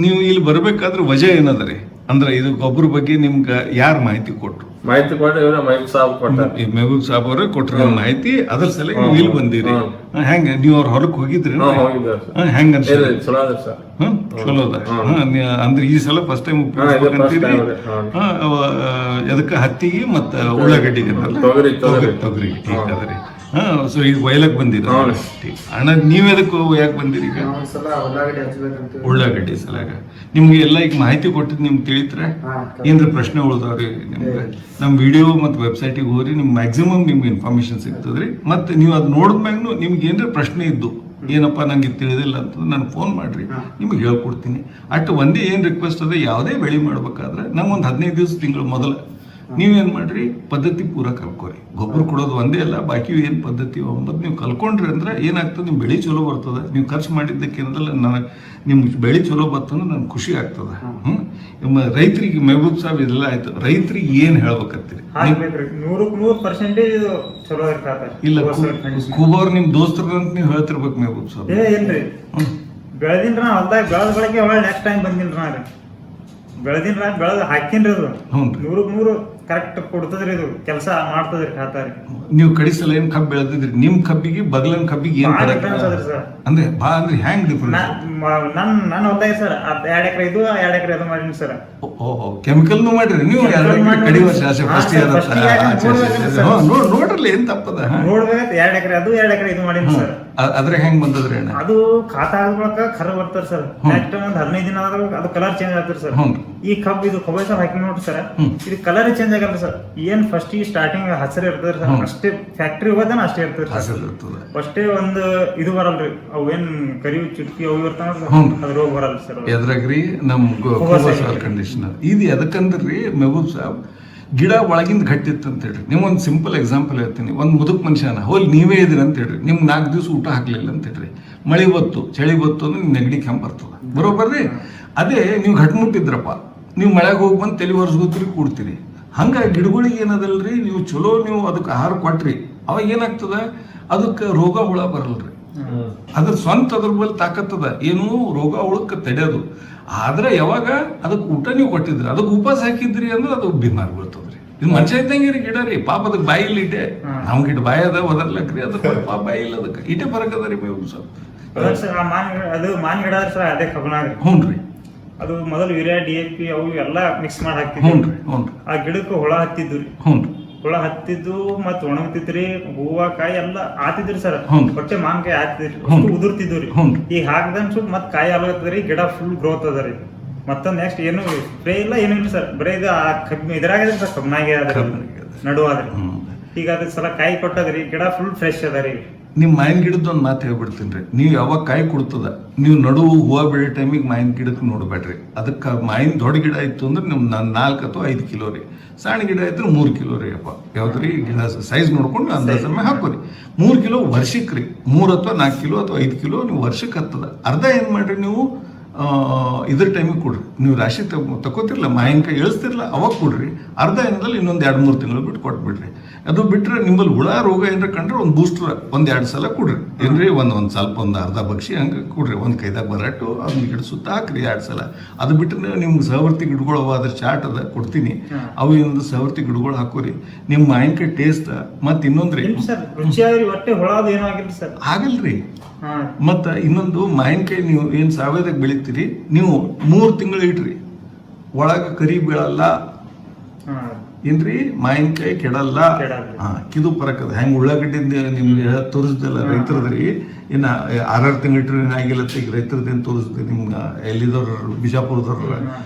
ನೀವು ಇಲ್ಲಿ ಬರ್ಬೇಕಾದ್ರೆ ವಜಹ ಏನದ ರೀ? ಅಂದ್ರೆ ಇದು ಗೊಬ್ಬರ ಬಗ್ಗೆ ನಿಮ್ಗೆ ಯಾರು ಮಾಹಿತಿ ಕೊಟ್ರು? ಮಾಹಿತಿ ಕೊಟ್ಟು ಮೆಹಬೂಬ್ ಸಾಬ್ ಕೊಟ್ಟಾರ. ಮೆಹಬೂಬ್ ಸಾಬ್ ಅವ್ರೆ ಕೊಟ್ರ ಮಾಹಿತಿ, ಅದ್ರ ಸಲ ನೀವು ಇಲ್ಲಿ ಬಂದಿರಿ. ಹೆಂಗ ನೀವು ಅವ್ರ ಹೊಲಕ್ ಹೋಗಿದ್ರಿ? ಹೆಂಗ ಅನ್ಸುತ್ತೆ? ಚಲೋ ಅದ ಸರ್. ಚಲೋ ಅದ. ಅಂದ್ರೆ ಈ ಸಲ ಫಸ್ಟ್ ಟೈಮ್ ಉಪಯೋಗಿಸ್ಬೇಕಂತೀರಿ. ಅದಕ್ಕೆ ಹತ್ತಿಗೆ ಮತ್ತ ಉಳ್ಳಾಗಡ್ಡಿಗೆ ತೊಗರಿಗೆ ಟೀಕ್ ಅದರಿ. ಸೊ ಈಗ ಒಯ್ಲಕ್ ಬಂದಿರ ಅಣ್ಣ, ನೀವ್ ಎದಕ್ಕೆ ಯಾಕೆ ಬಂದಿರಿ? ಈಗ ಉಳ್ಳಾಗಡ್ಡಿ ಸಲಾಗ ನಿಮ್ಗೆ ಎಲ್ಲ ಈಗ ಮಾಹಿತಿ ಕೊಟ್ಟಿದ್ ನಿಮ್ಗೆ ತಿಳಿತ್ರ ಏನ್ರ ಪ್ರಶ್ನೆ ಉಳ್ದಾವ್ರಿ ನಿಮ್ಗೆ? ನಮ್ ವಿಡಿಯೋ ಮತ್ತು ವೆಬ್ಸೈಟಿಗೆ ಹೋಗ್ರಿ, ನಿಮ್ಗೆ ಮ್ಯಾಕ್ಸಿಮಮ್ ನಿಮ್ಗೆ ಇನ್ಫಾರ್ಮೇಶನ್ ಸಿಗ್ತದ್ರಿ. ಮತ್ತೆ ನೀವು ಅದು ನೋಡಿದ್ಮ್ಯಾಗ ನಿಮ್ಗೆ ಏನ್ರ ಪ್ರಶ್ನೆ ಇದ್ದು ಏನಪ್ಪ ನಂಗೆ ತಿಳಿದಿಲ್ಲ ಅಂತ ನಾನು ಫೋನ್ ಮಾಡ್ರಿ, ನಿಮ್ಗೆ ಹೇಳ್ಕೊಡ್ತೀನಿ. ಅಟ್ ಒಂದೇ ಏನ್ ರಿಕ್ವೆಸ್ಟ್ ಅದ, ಯಾವುದೇ ಬೆಳೆ ಮಾಡ್ಬೇಕಾದ್ರೆ ನಮ್ಗೊಂದು 15 ದಿವಸ ತಿಂಗಳು ಮೊದಲು ನೀವೇನ್ ಮಾಡ್ರಿ, ಪದ್ಧತಿ ಪೂರ ಕಲ್ಕೋರಿ. ಗೊಬ್ಬರ ಕೊಡೋದು ಒಂದೇ ಅಲ್ಲ, ಬಾಕಿ ಏನ್ ಪದ್ಧತಿ ಅಂಬದ್ ನೀವು ಕಲ್ಕೊಂಡ್ರಿ ಅಂದ್ರೆ ಏನಾಗ್ತದೆ, ನಿಮ್ ಬೆಳೆ ಚಲೋ ಬರ್ತದ. ನೀವು ಖರ್ಚು ಮಾಡಿದ್ದಕ್ಕೇನದಲ್ಲ, ನನಗೆ ನಿಮ್ ಬೆಳೆ ಚಲೋ ಬರ್ತಂದ್ರೆ ನನ್ಗೆ ಖುಷಿ ಆಗ್ತದ. ರೈತರಿಗೆ ಮೆಹಬೂಬ್ ಸಾಬ್ ಇದೆಲ್ಲ ಆಯ್ತು, ರೈತರಿಗೆ ಏನ್ ಹೇಳ್ಬೇಕಂತೀರಿ? 100% ಚಲೋ ಇಲ್ಲ ಕೂಬವ್ರು ನಿಮ್ ದೋಸ್ತರು ಅಂತ ನೀವು ಹೇಳ್ತಿರ್ಬೇಕು ಮೆಹಬೂಬ್ ಸಾಬ್. ಏನ್ರಿ ಬೆಳೆದಿನ್ರ ಹೊಲ್ದಾಗ ಬೆಳೆದ ಬಳಕೆ ಒಳ್ಳೆ ನೆಕ್ಸ್ಟ್ ಟೈಮ್ ಬಂದಿನ್ರ ಬೆಳೆದ ಹಾಕಿನ್ರಿ ಅದು 100% ಕರೆಕ್ಟ್ ಕೊಡ್ತದ್ರಿ. ಇದು ಕೆಲಸ ಮಾಡ್ತದ್ರಿ ಖಾತಾರಿ. ನೀವು ಕಡಿಸಲ ಏನ್ ಕಬ್ಬು ಬೆಳೆದಿದ್ರಿ? ನಿಮ್ ಕಬ್ಬಿಗೆ ಬಗ್ಲನ್ ಕಬ್ಬಿಗೆ ಏನ್ ಅಂದ್ರೆ ಅಂದ್ರೆ ಹ್ಯಾಂಗ್ ಡಿಫ್ರೆನ್ಸ್? ನನ್ನ ಹೊಲ್ದಾಗ ಸರ್ 2 ಎಕರೆ ಇದು 2 ಎಕರೆ ಅದು ಮಾಡಿನಿ ಸರ್. ಓಹೋ, ಕೆಮಿಕಲ್ ಮಾಡ್ರಿ ನೀವು? ಕಡಿ ವರ್ಷ ಫಸ್ಟ್ ಇಯರ್ ನೋಡ್ರಲ್ಲ, ಏನ್ ತಪ್ಪದ? ನೋಡ್ಬೇಕು 2 ಎಕರೆ ಅದು 2 ಎಕರೆ ಇದು ಮಾಡಿನಿ ಸರ್. ಅದ್ರ ಹೆಂಗ್ ಬಂದದ್ರಿ ಅಣ್ಣ? ಅದು ಖಾತಾ ಆದ್ಬಳಕ ಖರ ಬರ್ತಾರ ಸರ್. ನೆಕ್ಸ್ಟ್ ಒಂದ್ 15 ದಿನ ಆದ್ರೂ ಅದು ಕಲರ್ ಚೇಂಜ್ ಆಗ್ತದೆ ಸರ್. ಈ ಕಬ್ಬು ಇದು ಕೊಬ್ಬರಿ ಸಾರ್ ಹಾಕಿ ನೋಡ್ರಿ ಸರ್, ಇದು ಕಲರ್ ಚೇಂಜ್ ಆಗಲ್ಲ ಸರ್. ಏನ್ ಫಸ್ಟ್ ಸ್ಟಾರ್ಟಿಂಗ್ ಹಸಿರು ಇರ್ತದ್ರಿ ಸರ್, ಅಷ್ಟೇ ಫ್ಯಾಕ್ಟ್ರಿ ಹೋಗೋದನ ಅಷ್ಟೇ ಇರ್ತದೆ. ಫಸ್ಟೇ ಒಂದು ಇದು ಬರಲ್ರಿ, ಅವು ಏನ್ ಕರಿವು ಚುಟ್ಕಿ ಅವು ಇರ್ತಾವ, ಅದು ರೋಗ ಬರಲ್ಲ ಸರ್. ಎದ್ರಾಗ್ರಿ ನಮ್ ಕಂಡೀಷನರ್ ಇದು ಎದಕ್ಕಂದ್ರಿ ಮೆಹಬೂಬ್ ಸಾಬ್, ಗಿಡ ಒಳಗಿಂದ ಗಟ್ಟಿತ್ತು ಅಂತ ಹೇಳ್ರಿ. ನೀವು ಒಂದು ಸಿಂಪಲ್ ಎಕ್ಸಾಂಪಲ್ ಹೇಳ್ತೀನಿ. ಒಂದು ಮುದುಕ್ ಮನುಷ್ಯನ ಹೋಲ್ ನೀವೇ ಇದ್ರಿ ಅಂತ ಹೇಳ್ರಿ, ನಿಮ್ಗೆ 4 ದಿವಸ ಊಟ ಹಾಕ್ಲಿಲ್ಲ ಅಂತ ಹೇಳ್ರಿ, ಮಳೆ ಬತ್ತು ಚಳಿ ಬತ್ತು ಅಂದ್ರೆ ನಿಮ್ ನೆಗಡಿ ಕೆಂಪ್ ಬರ್ತದ, ಬರೋಬರ್ರಿ? ಅದೇ ನೀವು ಗಟ್ಮುಟ್ಟಿದ್ರಪ್ಪ, ನೀವು ಮಳೆಗೆ ಹೋಗಿ ಬಂದು ತಲೆ ಒರೆಸ್ಕೋತೀರಿ, ಕೂಡ್ತೀರಿ. ಹಂಗ ಗಿಡಗಳಿಗೆ ಏನದಲ್ರಿ, ನೀವು ಚಲೋ ನೀವು ಅದಕ್ಕೆ ಆಹಾರ ಕೊಟ್ರಿ, ಅವಾಗ ಏನಾಗ್ತದ, ಅದಕ್ಕೆ ರೋಗ ಹುಳ ಬರಲ್ರಿ. ಅದ್ರ ಸ್ವಂತ ಅದ್ರ ಬಲ್ಲಿ ತಾಕತ್ತದ, ಏನು ರೋಗ ಹುಳಕ್ಕೆ ತಡೆಯೋದು. ಆದ್ರೆ ಯಾವಾಗ ಅದಕ್ಕೆ ಊಟ ನೀವು ಕೊಟ್ಟಿದ್ರಿ, ಅದಕ್ಕೆ ಉಪವಾಸ ಹಾಕಿದ್ರಿ ಅಂದ್ರೆ ಅದು ಬಿಮಾರ್ ಬೀಳ್ತದ್ರಿ. ಇದು ಮನುಷ್ಯ ಇದ್ದಂಗೆ ರೀ ಗಿಡ ರೀ, ಪಾಪ ಅದಕ್ಕೆ ಬಾಯಿ ಇಲ್ಲ ಇಟ್ಟೆ. ನಮ್ ಗಿಡ ಬಾಯಿ ಅದ ಒದರ್ಲಕ್ರಿ, ಅದ್ರ ಪಾಪ ಬಾಯಿ ಇಲ್ಲ, ಅದಕ್ಕೆ ಇಟೆ ಬರಕ್ ಅದ ರೀ ಮೇವು ಸ್ವಲ್ಪ. ಅದು ಮಾನ್ ಗಿಡ ಸರ್, ಅದೇ ಕಬ್ಬನಾಗ್ರಿ. ಹ್ಞೂನ್ರಿ, ಅದು ಮೊದಲು ಯೂರಿಯಾ DAP ಅವು ಎಲ್ಲ ಮಿಕ್ಸ್ ಮಾಡಿ ಹಾಕ್ತಿದ್ವಿ. ಆ ಗಿಡಕ್ಕೆ ಹುಳ ಹತ್ತಿದ್ದು ರೀ, ಹುಳ ಹತ್ತಿದ್ದು ಮತ್ ಒಣಗ್ತಿದ್ರಿ, ಹೂವ ಕಾಯಿ ಎಲ್ಲ ಆತಿದ್ರಿ ಸರ್. ಹೊಟ್ಟೆ ಮಾನ್ಕಾಯಿ ಆತಿದ್ರಿ, ಉದುರ್ತಿದ್ವಿ. ಈಗ ಹಾಕ್ದಂಗ್ ಸುಟ್ ಮತ್ ಕಾಯಿ ಆಗತ್ತದ್ರಿ, ಗಿಡ ಫುಲ್ ಗ್ರೋತ್ ಅದ ರೀ. ಮತ್ತೊಂದ್ ನೆಕ್ಸ್ಟ್ ಏನು ಸ್ಪ್ರೇ ಇಲ್ಲ, ಏನೂ ಇಲ್ಲ ಸರ್, ಬರೀ ಇದು ಇದ್ರಾಗದ್ರಿ ಸರ್, ಕಬ್ಬನಾಗೆ ಅದ್ರಿ ನಡುವಾದ್ರಿ. ಈಗ ಅದ್ರ ಸಲ ಕಾಯಿ ಕೊಟ್ಟದ್ರಿ, ಗಿಡ ಫುಲ್ ಫ್ರೆಶ್ ಅದ ರೀ. ನಿಮ್ಮ ಮಾವಿನ ಗಿಡದ ಒಂದು ಮಾತು ಹೇಳ್ಬಿಡ್ತೀನಿ ರೀ, ನೀವು ಯಾವಾಗ ಕಾಯಿ ಕೊಡ್ತದ, ನೀವು ನಡು ಹೂವು ಬೆಳೆ ಟೈಮಿಗೆ ಮಾವಿನ ಗಿಡಕ್ಕೆ ನೋಡ್ಬೇಡ್ರಿ. ಅದಕ್ಕೆ ಮಾವಿನ ದೊಡ್ಡ ಗಿಡ ಇತ್ತು ಅಂದ್ರೆ ನಿಮ್ 4 ಅಥವಾ 5 ಕಿಲೋ ರೀ, ಸಣ್ಣ ಗಿಡ ಇದ್ರೆ 3 ಕಿಲೋ ರೀ. ಅಪ್ಪ ಯಾವ್ದ್ರಿ ಗಿಡ ಸೈಜ್ ನೋಡ್ಕೊಂಡು ಅಂದಾಜ ಹಾಕೋರಿ. 3 ಕಿಲೋ ವರ್ಷಕ್ಕೆ ರೀ, 3 ಅಥವಾ 4 ಕಿಲೋ ಅಥವಾ 5 ಕಿಲೋ ನೀವು ವರ್ಷಕ್ಕೆ ಹತ್ತದ. ಅರ್ಧ ಏನ್ ಮಾಡ್ರಿ ನೀವು ಇದ್ರ ಟೈಮಿಗೆ ಕೊಡ್ರಿ. ನೀವು ರಾಶಿ ತಗೋತಿರಲ್ಲ, ಮಾವಿನಕಾಯಿ ಇಳಿಸ್ತಿರಲ್ಲ, ಅವಾಗ ಕೊಡ್ರಿ. ಅರ್ಧ ಏನದಲ್ಲಿ ಇನ್ನೊಂದು 2-3 ತಿಂಗಳು ಬಿಟ್ಟು ಕೊಟ್ಬಿಡ್ರಿ. ಅದು ಬಿಟ್ಟರೆ ನಿಮ್ಮಲ್ಲಿ ಹುಳ ರೋಗ ಏನಾರ ಕಂಡ್ರೆ ಒಂದು ಬೂಸ್ಟ್ರ್ 1-2 ಸಲ ಕೊಡ್ರಿ. ಏನ್ರಿ ಒಂದು ಸ್ವಲ್ಪ ಒಂದು ಅರ್ಧ ಬಕ್ಷಿ ಹಂಗೆ ಕೊಡ್ರಿ. ಒಂದು ಕೈದಾಗ ಬರಾಟು ಅದನ್ನ ಗಿಡ ಸುತ್ತ ಹಾಕ್ರಿ 2 ಸಲ. ಅದು ಬಿಟ್ಟರೆ ನಿಮ್ಗೆ ಸಹವರ್ತಿ ಗಿಡಗಳು ಅವ, ಅದ್ರ ಚಾಟ್ ಅದ ಕೊಡ್ತೀನಿ. ಅವು ಇನ್ನೊಂದು ಸಹವರ್ತಿ ಗಿಡಗಳು ಹಾಕೋರಿ. ನಿಮ್ಮ ಮಾವಿನಕಾಯಿ ಟೇಸ್ಟ್ ಮತ್ತು ಇನ್ನೊಂದ್ರಿ ಆಗಲ್ರಿ. ಮತ್ತು ಇನ್ನೊಂದು ಮಾವಿನಕಾಯಿ ನೀವು ಏನು ಸಾವಯವದಾಗ ಬೆಳಿತೀರಿ, ನೀವು 3 ತಿಂಗಳು ಇಡ್ರಿ, ಒಳಗೆ ಕರಿ ಬೀಳಲ್ಲ ಏನ್ರಿ, ಮಾವಿನಕಾಯಿ ಕೆಡಲ್ಲ. ಇದು ಪರಕ್ ಅದ. ಹೆಂಗೆ ಉಳ್ಳಾಗಡ್ಡಿ ನಿಮ್ಗೆ ತೋರಿಸ್ದಲ್ಲ ರೈತರದ್ರಿ, ಇನ್ನು 6 ತಿಂಗಳು ಇಟ್ರೆ ಆಗಿಲ್ಲ. ಈಗ ರೈತರದ್ದೇನು ತೋರಿಸ್ದೆ ನಿಮ್ಗೆ, ಎಲ್ಲಿದವ್ರು ಬಿಜಾಪುರದವ್ರು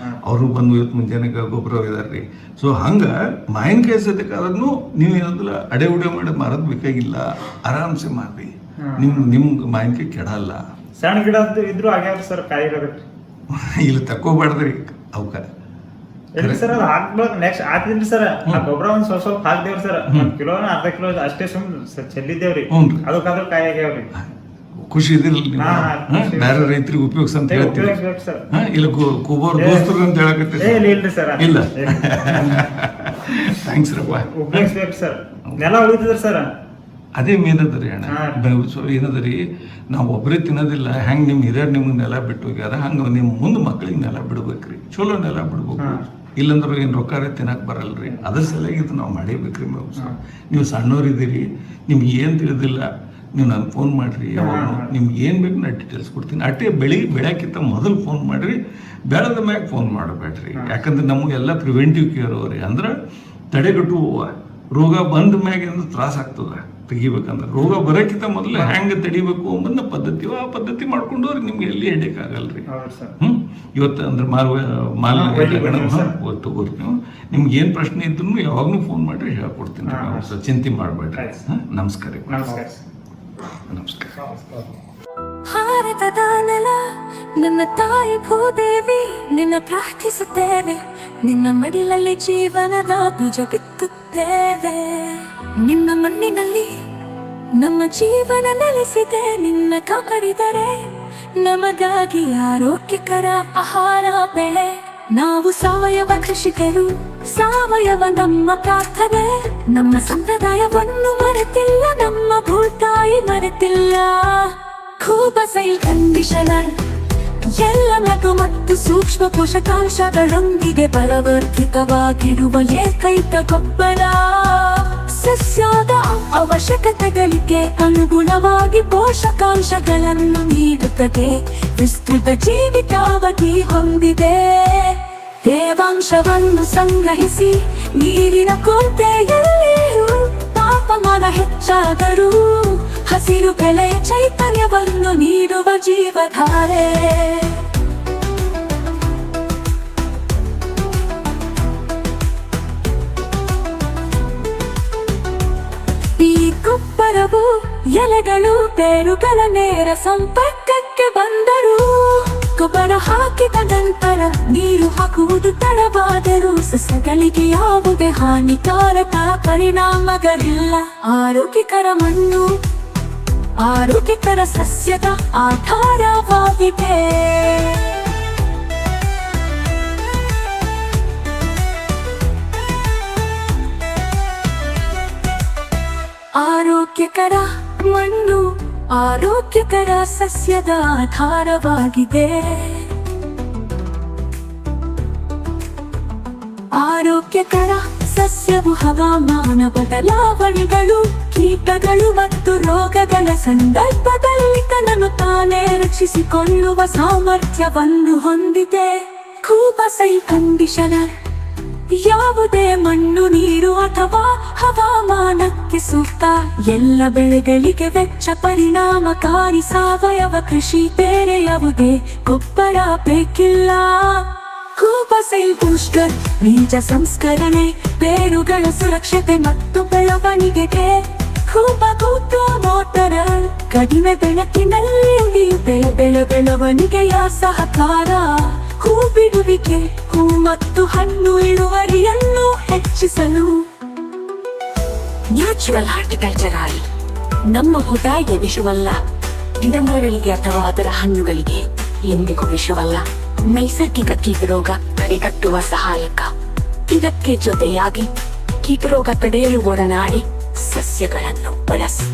ಅವರು ಬಂದು ಇವತ್ತು ಮುಂಜಾನೆ ಗೊಬ್ಬರ ಇದಾರ್ರಿ. ಸೊ ಹಂಗೆ ಮಾವಿನಕಾಯಿ ಸದ್ಯಕ್ಕಾದ್ರೂ ನೀವು ಏನಂದ್ರೆ ಅಡೆ ಉಡೆ ಮಾಡಿ ಮಾರೋದು ಬೇಕಾಗಿಲ್ಲ, ಆರಾಮ್ಸೆ ಮಾರಿ. ನಿಮ್ಗೆ ಮಾವಿನಕಾಯಿ ಕೆಡಲ್ಲ. ಸಣ್ಣ ಗಿಡ ಇದ್ರು ಆಗ್ಯಾವ್ರಿ ಸರ್, ಕಾಯಿ ಇಲ್ಲಿ ತಕೋಬಾರ್ದ್ರಿ ಅವಕ್ಕ. ಸರ್ ಅದು ಹಾಕ್ಬೇಕು, ನೆಕ್ಸ್ಟ್ ಹಾಕಿದ್ರಿ ಸರ್. ಗೊಬ್ಬರ ಒಂದ್ ಸ್ವಲ್ಪ ಹಾಕ್ದೇವ್ರಿ ಸರ್, 1 ಕಿಲೋ 1/2 ಕಿಲೋ ಅಷ್ಟೇ ಸುಮ್ಮನೆ ಚೆಲ್ಲಿದ್ದೇವ್ರಿ. ಅದಕ್ಕಾದ್ರೂ ಕಾಯಿ ಆಗ್ಯಾವ್ರಿ. ಖುಷಿ ಇದಿರಲ್ಲ, ಬೇರೆ ರೈತರಿಗೆ ಉಪಯೋಗಿಸ ಅಂತ ಹೇಳ್ತೀವಿ. ಇಲ್ಲ ಕೂಬೋರ್ ದೋಸ್ತರು ಅಂತ ಹೇಳಕತ್ತೀರಿ? ಸರ್ ಇಲ್ಲ, ಥ್ಯಾಂಕ್ಸ್ ರಪ್ಪ. ಉಪಯೋಗಿಸ್ಬೇಕು ಸರ್, ನೆಲ ಉಳಿತದ್ರಿ ಸರ್. ಅದೇ ಮೇನ್ ಅದ ರೀ ಅಣ್ಣ. ಏನದ ರೀ, ನಾವು ಒಬ್ಬರೇ ತಿನ್ನೋದಿಲ್ಲ. ಹೆಂಗೆ ನಿಮ್ಮ ಹಿರಿಯರು ನಿಮ್ಗೆ ನೆಲ ಬಿಟ್ಟು ಹೋಗ್ಯಾರ, ಹಂಗೆ ನಿಮ್ಮ ಮುಂದೆ ಮಕ್ಳಿಗೆ ನೆಲ ಬಿಡ್ಬೇಕ್ರಿ. ಚಲೋ ನೆಲ ಬಿಡ್ಬೇಕು. ಇಲ್ಲಂದ್ರೆ ಏನು ರೊಕ್ಕ ತಿನ್ನಕ್ಕೆ ಬರಲ್ರಿ. ಅದ್ರ ಸಲುವಾಗಿ ಇದು ನಾವು ಮಾಡೇಬೇಕ್ರಿ. ನೀವು ಸಣ್ಣವ್ರಿದ್ದೀರಿ, ನಿಮ್ಗೆ ಏನು ತಿಳಿದಿಲ್ಲ, ನೀವು ನನಗೆ ಫೋನ್ ಮಾಡಿರಿ. ಯಾವಾಗ ನಿಮ್ಗೆ ಏನು ಬೇಕು ನಾನು ಡೀಟೇಲ್ಸ್ ಕೊಡ್ತೀನಿ. ಅಟ್ಟೆ ಬೆಳೆಯೋಕ್ಕಿಂತ ಮೊದಲು ಫೋನ್ ಮಾಡಿರಿ, ಬೆಳೆದ ಮ್ಯಾಗ ಫೋನ್ ಮಾಡಬೇಡ್ರಿ. ಯಾಕಂದ್ರೆ ನಮಗೆಲ್ಲ ಪ್ರಿವೆಂಟಿವ್ ಕೇರ್ ಅವ್ರಿ. ಅಂದ್ರೆ ತಡೆಗಟ್ಟುವ ರೋಗ ಬಂದ ಮ್ಯಾಗ ಏನಾದ್ರು ತ್ರಾಸ ಆಗ್ತದೆ ತೆಗಿಬೇಕಂದ್ರೆ. ರೋಗ ಬರೋಕ್ಕಿಂತ ಮೊದಲು ಹೆಂಗೆ ತಡಿಬೇಕು ಅನ್ನೋ ಪದ್ಧತಿ, ಆ ಪದ್ಧತಿ ಮಾಡ್ಕೊಂಡವ್ರಿ ನಿಮ್ಗೆ ಎಲ್ಲಿ ಹೆಡ್ಡೇಕ್ ಆಗಲ್ರಿ. ಇವತ್ತು ಅಂದ್ರೆ ತಗೋರಿ. ನೀವು ನಿಮ್ಗೆ ಏನು ಪ್ರಶ್ನೆ ಇದ್ರು ಯಾವಾಗಲೂ ಫೋನ್ ಮಾಡಿರಿ, ಹೇಳ್ಕೊಡ್ತೀನಿ. ಚಿಂತೆ ಮಾಡಬೇಡ್ರಿ. ನಮಸ್ಕಾರ. ನಮಸ್ಕಾರ. ಭಾರತದ ನೆಲ ನನ್ನ ತಾಯಿ ಭೂದೇವಿ, ನಿನ್ನ ಪ್ರಾರ್ಥಿಸುತ್ತೇವೆ. ನಿನ್ನ ಮಡಿಲಲ್ಲಿ ಜೀವನದ ಬೀಜ ಬಿತ್ತುತ್ತೇವೆ. ನಿನ್ನ ಮಣ್ಣಿನಲ್ಲಿ ನಮ್ಮ ಜೀವನ ನೆಲೆಸಿದೆ. ನಿನ್ನ ಕಾಪಾಡಿದರೆ ನಮಗಾಗಿ ಆರೋಗ್ಯಕರ ಆಹಾರ ಬೆಳೆ. ನಾವು ಸಾವಯವ ಕೃಷಿಕರು, ಸಾವಯವ ನಮ್ಮ ಪ್ರಾರ್ಥನೆ. ನಮ್ಮ ಸಂಪ್ರದಾಯವನ್ನು ಮರೆತಿಲ್ಲ, ನಮ್ಮ ಭೂತಾಯಿ ಮರೆತಿಲ್ಲ. ಕೂಬಸೈಲ್ ಕಂಡೀಷನರ್ ಎಲ್ಲ ಲಘು ಮತ್ತು ಸೂಕ್ಷ್ಮ ಪೋಷಕಾಂಶಗಳೊಂದಿಗೆ ಬಲವರ್ಧಿತವಾಗಿರುವ ಏಕೈಕ ಗೊಬ್ಬರ. ಸಸ್ಯದ ಅವಶ್ಯಕತೆಗಳಿಗೆ ಅನುಗುಣವಾಗಿ ಪೋಷಕಾಂಶಗಳನ್ನು ನೀಡುತ್ತದೆ. ವಿಸ್ತೃತ ಜೀವಿತಾವಧಿ ಹೊಂದಿದೆ. ತೇವಾಂಶವನ್ನು ಸಂಗ್ರಹಿಸಿ ನೀರಿನ ಕೊರತೆಯಲ್ಲಿಯೂ ತಾಪಮಾನ ಹೆಚ್ಚಾದರೂ ಹಸಿರು ಬೆಳೆಯ ಚೈತನ್ಯವನ್ನು ನೀಡುವ ಜೀವಧಾರೆ. ಈ ಗೊಬ್ಬರವು ಎಲೆಗಳು ಬೇರುಗಳ ನೇರ ಸಂಪರ್ಕಕ್ಕೆ ಬಂದರೂ, ಗೊಬ್ಬರ ಹಾಕಿದ ನಂತರ ನೀರು ಹಾಕುವುದು ತಡವಾದರೂ ಸಸ್ಯಗಳಿಗೆ ಯಾವುದೇ ಹಾನಿಕಾರಕ ಪರಿಣಾಮಗಳಿಲ್ಲ. ಆರೋಗ್ಯಕರ ಮಣ್ಣು ಆರೋಗ್ಯಕರ ಸಸ್ಯದ ಆಧಾರವಾಗಿದೆ. ಆರೋಗ್ಯಕರ ಮಣ್ಣು ಆರೋಗ್ಯಕರ ಸಸ್ಯದ ಆಧಾರವಾಗಿದೆ. ಆರೋಗ್ಯಕರ ಸಸ್ಯವು ಹವಾಮಾನ ಬದಲಾವಣೆಗಳು, ಕೀಟಗಳು ಮತ್ತು ರೋಗಗಳ ಸಂದರ್ಭದಲ್ಲಿ ತನ್ನನ್ನು ತಾನೇ ರಕ್ಷಿಸಿಕೊಳ್ಳುವ ಸಾಮರ್ಥ್ಯವನ್ನು ಹೊಂದಿದೆ. ಕೂಬಸೈಲ್ ಕಂಡೀಷನರ್ ಯಾವುದೇ ಮಣ್ಣು, ನೀರು ಅಥವಾ ಹವಾಮಾನಕ್ಕೆ ಸೂಕ್ತ. ಎಲ್ಲ ಬೆಳೆಗಳಿಗೆ ವೆಚ್ಚ ಪರಿಣಾಮಕಾರಿ ಸಾವಯವ ಕೃಷಿ. ಬೇರೆ ಯಾವುದೇ ಗೊಬ್ಬರ ಬೇಕಿಲ್ಲ. ಕೂಬಸೈಲ್ ಬೂಸ್ಟರ್ ಬೀಜ ಸಂಸ್ಕರಣೆ, ಬೇರುಗಳ ಸುರಕ್ಷತೆ ಮತ್ತು ಬೆಳವಣಿಗೆಗೆ. ಕೂಬು ಮೋಟರ್ ಕಡಿಮೆ ಬೆಳಕಿನಲ್ಲಿ ಬೆಳವಣಿಗೆಯ ಸಹಕಾರ. ಹೂ ಬಿಡುವಿಕೆ, ಹೂ ಮತ್ತು ಹಣ್ಣು ಇಳುವರಿಯನ್ನು ಹೆಚ್ಚಿಸಲು. ನ್ಯಾಚುರಲ್ ಹಾರ್ಟಿಕಲ್ಚರ್ ನಮ್ಮ ಭೂತಾಯಿಗೆ ವಿಷವಲ್ಲ. ಗಿಡಮರಗಳಿಗೆ ಅಥವಾ ಅದರ ಹಣ್ಣುಗಳಿಗೆ ಎಂದಿಗೂ ವಿಷವಲ್ಲ, ನೈಸರ್ಗಿಕ ಕೀಟರೋಗ ತಡೆಗಟ್ಟುವ ಸಹಾಯಕ. ಇದಕ್ಕೆ ಜೊತೆಯಾಗಿ ಕೀಟರೋಗ ತಡೆಯಲು ಒಡನಾಡಿ ಸಸ್ಯಗಳನ್ನು ಬಳಸಿ.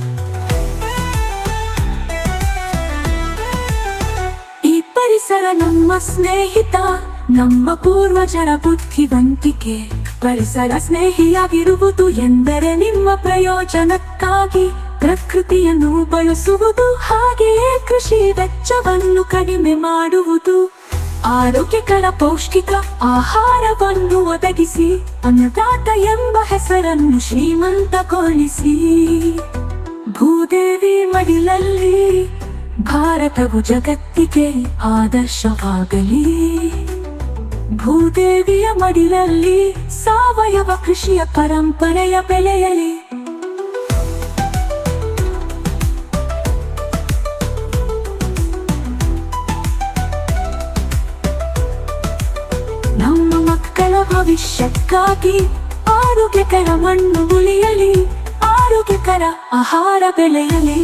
ಈ ಪರಿಸರ ನಮ್ಮ ಸ್ನೇಹಿತ, ನಮ್ಮ ಪೂರ್ವಜರ ಬುದ್ಧಿವಂತಿಕೆ. ಪರಿಸರ ಸ್ನೇಹಿಯಾಗಿರುವುದು ಎಂದರೆ ನಿಮ್ಮ ಪ್ರಯೋಜನಕ್ಕಾಗಿ ಪ್ರಕೃತಿಯನ್ನು ಬಳಸುವುದು, ಹಾಗೆಯೇ ಕೃಷಿ ವೆಚ್ಚವನ್ನು ಕಡಿಮೆ ಮಾಡುವುದು. ಆರೋಗ್ಯಕರ ಪೌಷ್ಟಿಕ ಆಹಾರವನ್ನು ಒದಗಿಸಿ ಅನ್ನದಾತ ಎಂಬ ಹೆಸರನ್ನು ಶ್ರೀಮಂತಗೊಳಿಸಿ. ಭೂದೇವಿ ಮಡಿಲಲ್ಲಿ ಭಾರತವು ಜಗತ್ತಿಗೆ ಆದರ್ಶವಾಗಲಿ. ಭೂದೇವಿಯ ಮಡಿಲಲ್ಲಿ ಸಾವಯವ ಕೃಷಿಯ ಪರಂಪರೆಯ ಬೆಳೆಯಲಿ. ನಮ್ಮ ಮಕ್ಕಳ ಭವಿಷ್ಯಕ್ಕಾಗಿ ಆರೋಗ್ಯಕರ ಮಣ್ಣು ಉಳಿಯಲಿ, ಆರೋಗ್ಯಕರ ಆಹಾರ ಬೆಳೆಯಲಿ.